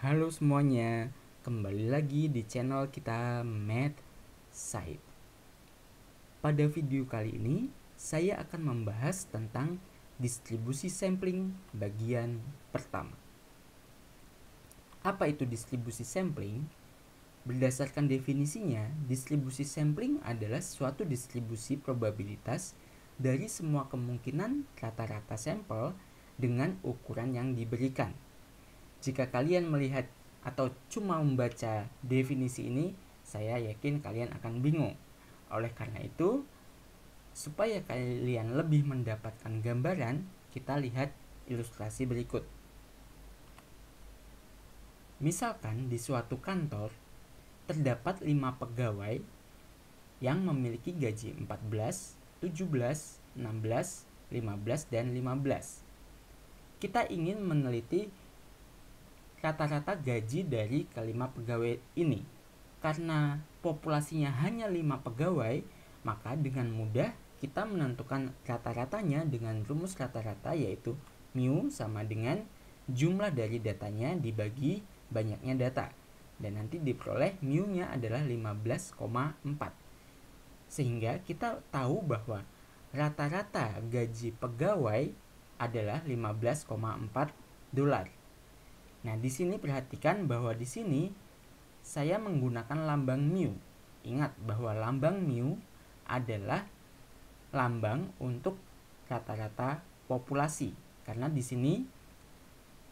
Halo semuanya, kembali lagi di channel kita Math Site. Pada video kali ini, saya akan membahas tentang distribusi sampling bagian pertama. Apa itu distribusi sampling? Berdasarkan definisinya, distribusi sampling adalah suatu distribusi probabilitas dari semua kemungkinan rata-rata sampel dengan ukuran yang diberikan. Jika kalian melihat atau cuma membaca definisi ini, saya yakin kalian akan bingung. Oleh karena itu, supaya kalian lebih mendapatkan gambaran, kita lihat ilustrasi berikut. Misalkan di suatu kantor terdapat 5 pegawai yang memiliki gaji 14, 17, 16, 15, dan 15. Kita ingin meneliti rata-rata gaji dari kelima pegawai ini. Karena populasinya hanya 5 pegawai, maka dengan mudah kita menentukan rata-ratanya dengan rumus rata-rata, yaitu mu sama dengan jumlah dari datanya dibagi banyaknya data. Dan nanti diperoleh mu-nya adalah 15,4. Sehingga kita tahu bahwa rata-rata gaji pegawai adalah 15,4 dolar. Nah, di sini perhatikan bahwa di sini saya menggunakan lambang mu. Ingat bahwa lambang mu adalah lambang untuk rata-rata populasi. Karena di sini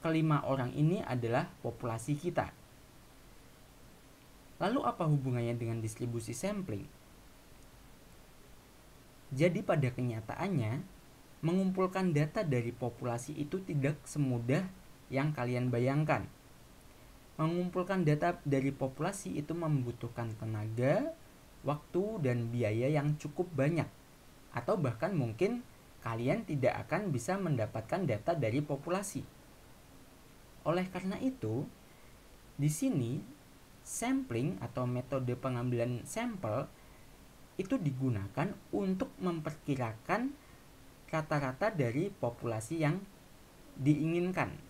kelima orang ini adalah populasi kita. Lalu apa hubungannya dengan distribusi sampling? Jadi pada kenyataannya, mengumpulkan data dari populasi itu tidak semudah yang kalian bayangkan. Mengumpulkan data dari populasi itu membutuhkan tenaga, waktu, dan biaya yang cukup banyak. Atau bahkan mungkin kalian tidak akan bisa mendapatkan data dari populasi. Oleh karena itu, di sini sampling atau metode pengambilan sampel itu digunakan untuk memperkirakan rata-rata dari populasi yang diinginkan.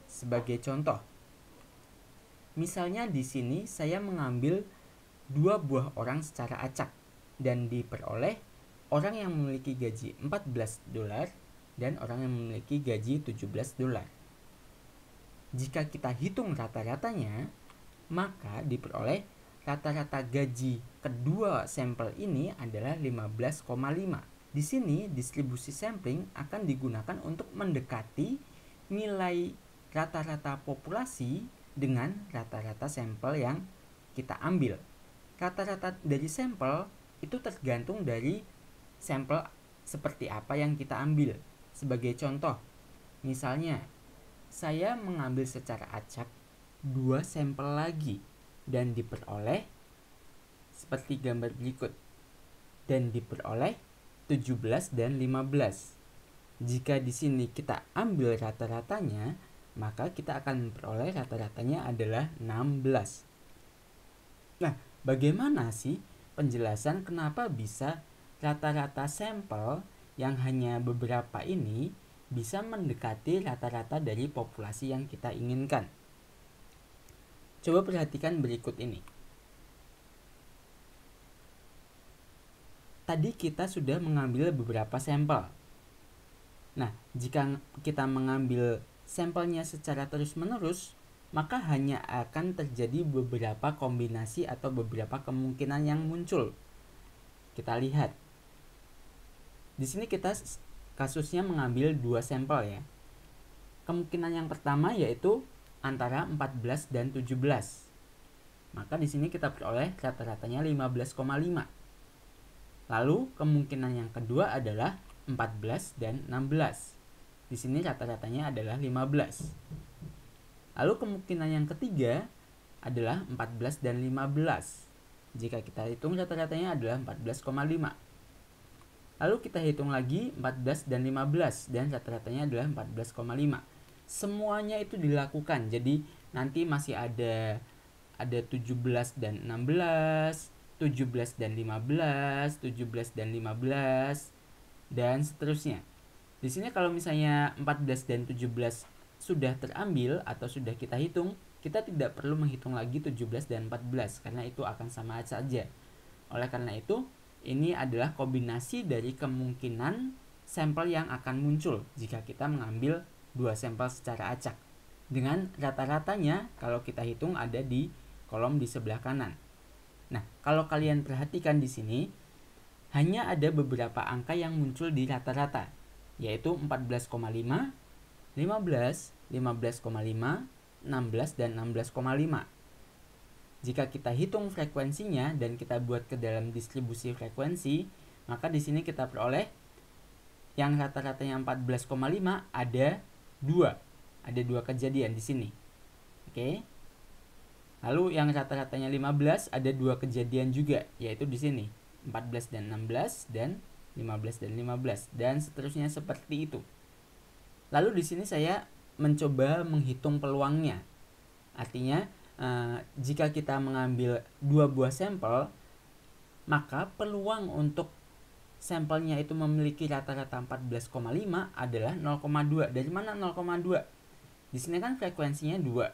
Sebagai contoh, misalnya di sini saya mengambil 2 buah orang secara acak dan diperoleh orang yang memiliki gaji 14 dolar dan orang yang memiliki gaji 17 dolar. Jika kita hitung rata-ratanya, maka diperoleh rata-rata gaji kedua sampel ini adalah 15,5. Di sini distribusi sampling akan digunakan untuk mendekati nilai rata-rata populasi dengan rata-rata sampel yang kita ambil. Rata-rata dari sampel itu tergantung dari sampel seperti apa yang kita ambil. Sebagai contoh, misalnya saya mengambil secara acak 2 sampel lagi dan diperoleh seperti gambar berikut. Dan diperoleh 17 dan 15. Jika di sini kita ambil rata-ratanya, maka kita akan memperoleh rata-ratanya adalah 16. Nah, bagaimana sih penjelasan kenapa bisa rata-rata sampel yang hanya beberapa ini bisa mendekati rata-rata dari populasi yang kita inginkan? Coba perhatikan berikut ini. Tadi kita sudah mengambil beberapa sampel. Nah, jika kita mengambil sampelnya secara terus-menerus, maka hanya akan terjadi beberapa kombinasi atau beberapa kemungkinan yang muncul. Kita lihat. Di sini kita kasusnya mengambil 2 sampel ya. Kemungkinan yang pertama yaitu antara 14 dan 17. Maka di sini kita peroleh rata-ratanya 15,5. Lalu kemungkinan yang kedua adalah 14 dan 16. Di sini rata-ratanya adalah 15. Lalu kemungkinan yang ketiga adalah 14 dan 15. Jika kita hitung rata-ratanya adalah 14,5. Lalu kita hitung lagi 14 dan 15 dan rata-ratanya adalah 14,5. Semuanya itu dilakukan. Jadi nanti masih ada 17 dan 16, 17 dan 15, 17 dan 15 dan seterusnya. Di sini kalau misalnya 14 dan 17 sudah terambil atau sudah kita hitung, kita tidak perlu menghitung lagi 17 dan 14 karena itu akan sama saja. Oleh karena itu, ini adalah kombinasi dari kemungkinan sampel yang akan muncul jika kita mengambil dua sampel secara acak. Dengan rata-ratanya kalau kita hitung ada di kolom di sebelah kanan. Nah, kalau kalian perhatikan di sini, hanya ada beberapa angka yang muncul di rata-rata, yaitu 14,5, 15, 15,5, 16, dan 16,5. Jika kita hitung frekuensinya dan kita buat ke dalam distribusi frekuensi, maka di sini kita peroleh yang rata-ratanya 14,5 ada 2. Ada 2 kejadian di sini. Oke. Lalu yang rata-ratanya 15 ada 2 kejadian juga, yaitu di sini 14 dan 16 dan 15 dan 15 dan seterusnya seperti itu. Lalu di sini saya mencoba menghitung peluangnya. Artinya jika kita mengambil 2 buah sampel, maka peluang untuk sampelnya itu memiliki rata-rata 14,5 adalah 0,2. Dari mana 0,2? Di sini kan frekuensinya 2.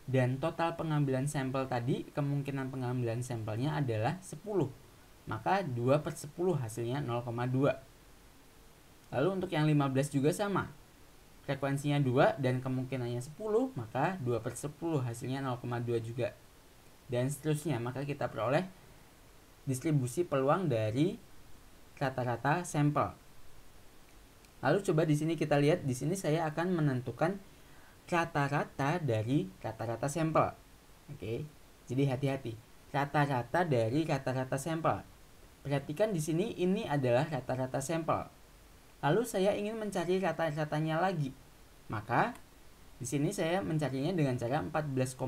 Dan total pengambilan sampel tadi, kemungkinan pengambilan sampelnya adalah 10. Maka 2 per 10 hasilnya 0,2. Lalu untuk yang 15 juga sama. Frekuensinya 2 dan kemungkinannya 10, maka 2 per 10 hasilnya 0,2 juga. Dan seterusnya, maka kita peroleh distribusi peluang dari rata-rata sampel. Lalu coba di sini kita lihat, di sini saya akan menentukan rata-rata dari rata-rata sampel. Oke. Jadi hati-hati. Rata-rata dari rata-rata sampel. Perhatikan di sini ini adalah rata-rata sampel. Lalu saya ingin mencari rata-ratanya lagi. Maka di sini saya mencarinya dengan cara 14,5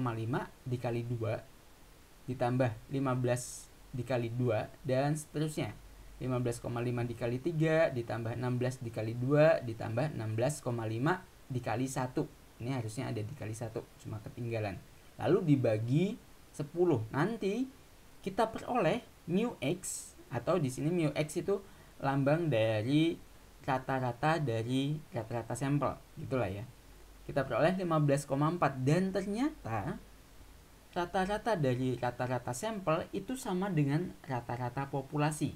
dikali 2 ditambah 15 dikali 2 dan seterusnya. 15,5 dikali 3 ditambah 16 dikali 2 ditambah 16,5 dikali 1. Ini harusnya ada dikali 1, cuma ketinggalan. Lalu dibagi 10. Nanti kita peroleh mu x, atau di sini mu x itu lambang dari rata-rata dari rata-rata sampel, gitulah ya. Kita peroleh 15,4 dan ternyata rata-rata dari rata-rata sampel itu sama dengan rata-rata populasi.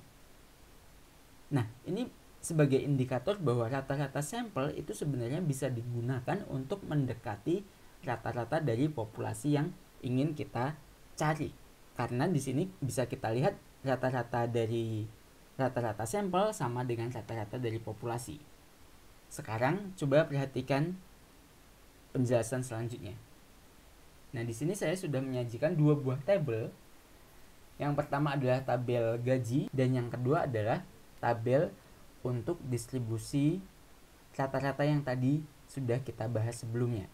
Nah, ini sebagai indikator bahwa rata-rata sampel itu sebenarnya bisa digunakan untuk mendekati rata-rata dari populasi yang ingin kita cari. Karena di sini bisa kita lihat rata-rata dari rata-rata sampel sama dengan rata-rata dari populasi. Sekarang coba perhatikan penjelasan selanjutnya. Nah, di sini saya sudah menyajikan 2 buah tabel. Yang pertama adalah tabel gaji dan yang kedua adalah tabel untuk distribusi rata-rata yang tadi sudah kita bahas sebelumnya.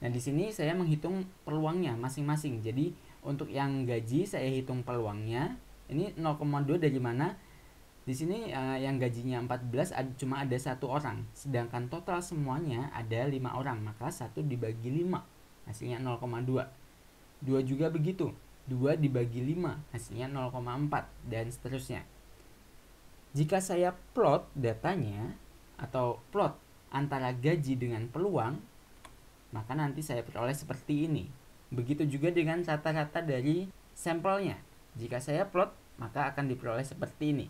Nah, di sini saya menghitung peluangnya masing-masing. Jadi, untuk yang gaji saya hitung peluangnya. Ini 0,2 dari mana? Di sini yang gajinya 14 cuma ada 1 orang, sedangkan total semuanya ada 5 orang, maka 1 dibagi 5 hasilnya 0,2. 2 juga begitu. 2 dibagi 5 hasilnya 0,4 dan seterusnya. Jika saya plot datanya atau plot antara gaji dengan peluang, maka nanti saya peroleh seperti ini. Begitu juga dengan rata-rata dari sampelnya. Jika saya plot, maka akan diperoleh seperti ini.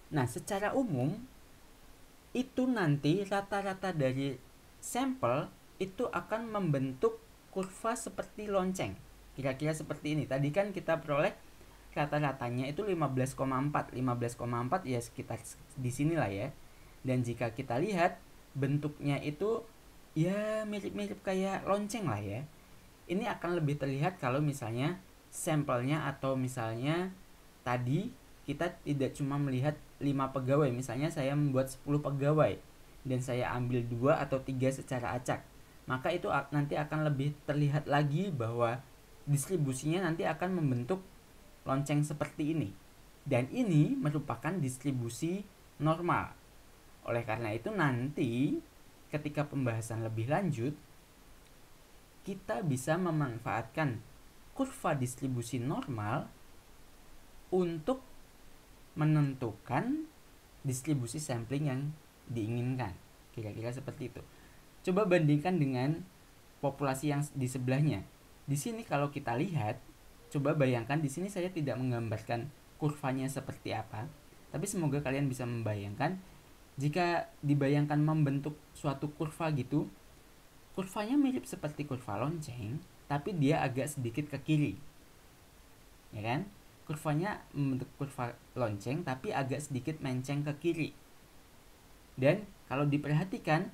Nah, secara umum itu nanti rata-rata dari sampel itu akan membentuk kurva seperti lonceng. Kira-kira seperti ini. Tadi kan kita peroleh rata-ratanya itu 15,4 ya sekitar di sinilah ya. Dan jika kita lihat bentuknya itu ya mirip-mirip kayak lonceng lah ya. Ini akan lebih terlihat kalau misalnya sampelnya atau misalnya tadi kita tidak cuma melihat 5 pegawai. Misalnya saya membuat 10 pegawai dan saya ambil 2 atau 3 secara acak. Maka itu nanti akan lebih terlihat lagi bahwa distribusinya nanti akan membentuk lonceng seperti ini. Dan ini merupakan distribusi normal. Oleh karena itu nanti ketika pembahasan lebih lanjut, kita bisa memanfaatkan kurva distribusi normal untuk menentukan distribusi sampling yang diinginkan. Kira-kira seperti itu. Coba bandingkan dengan populasi yang di sebelahnya. Di sini kalau kita lihat, coba bayangkan, di sini saya tidak menggambarkan kurvanya seperti apa, tapi semoga kalian bisa membayangkan. Jika dibayangkan membentuk suatu kurva gitu, kurvanya mirip seperti kurva lonceng, tapi dia agak sedikit ke kiri, ya kan? Kurvanya membentuk kurva lonceng tapi agak sedikit menceng ke kiri. Dan kalau diperhatikan,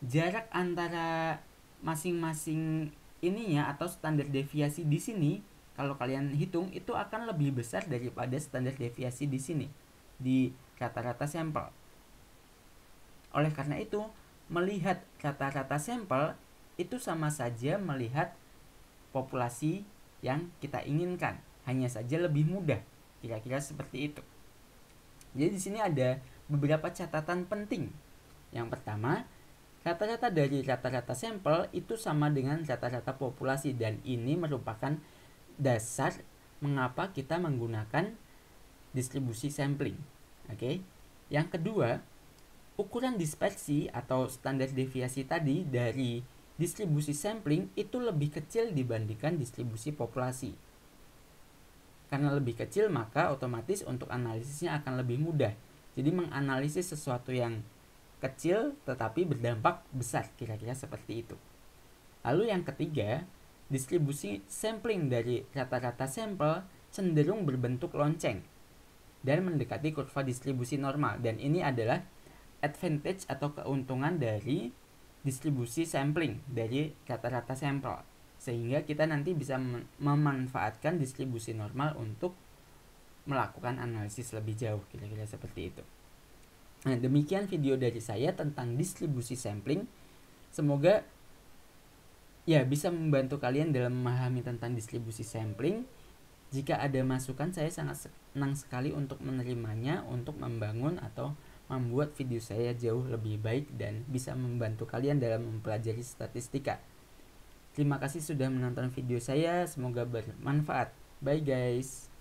jarak antara masing-masing ininya atau standar deviasi di sini, kalau kalian hitung itu akan lebih besar daripada standar deviasi di sini di rata-rata sampel. Oleh karena itu, melihat rata-rata sampel itu sama saja melihat populasi yang kita inginkan, hanya saja lebih mudah, kira-kira seperti itu. Jadi di sini ada beberapa catatan penting. Yang pertama, rata-rata dari rata-rata sampel itu sama dengan rata-rata populasi, dan ini merupakan dasar mengapa kita menggunakan distribusi sampling. Oke. Yang kedua, ukuran dispersi atau standar deviasi tadi dari distribusi sampling itu lebih kecil dibandingkan distribusi populasi. Karena lebih kecil, maka otomatis untuk analisisnya akan lebih mudah. Jadi menganalisis sesuatu yang kecil tetapi berdampak besar, kira-kira seperti itu. Lalu yang ketiga, distribusi sampling dari rata-rata sampel cenderung berbentuk lonceng dan mendekati kurva distribusi normal. Dan ini adalah advantage atau keuntungan dari distribusi sampling dari rata-rata sampel, sehingga kita nanti bisa memanfaatkan distribusi normal untuk melakukan analisis lebih jauh, kira-kira seperti itu. Nah, demikian video dari saya tentang distribusi sampling. Semoga ya bisa membantu kalian dalam memahami tentang distribusi sampling. Jika ada masukan, saya sangat senang sekali untuk menerimanya untuk membangun atau membuat video saya jauh lebih baik dan bisa membantu kalian dalam mempelajari statistika. Terima kasih sudah menonton video saya, semoga bermanfaat. Bye guys.